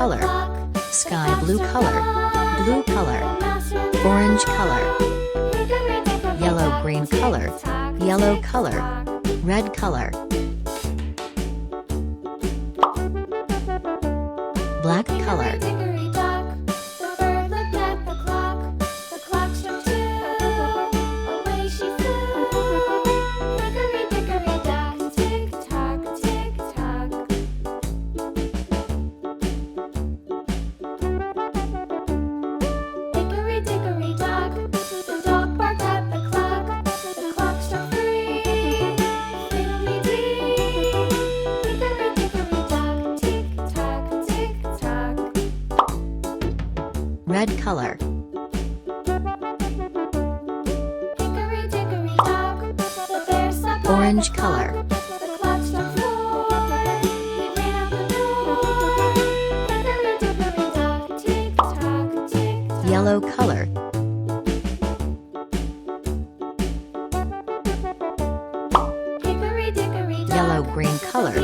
color, sky blue color, blue color, orange color, yellow green color, yellow color, red color, black color, red color, orange color, yellow color, yellow green color,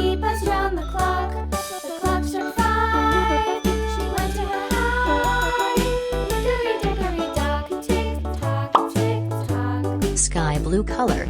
sky blue color,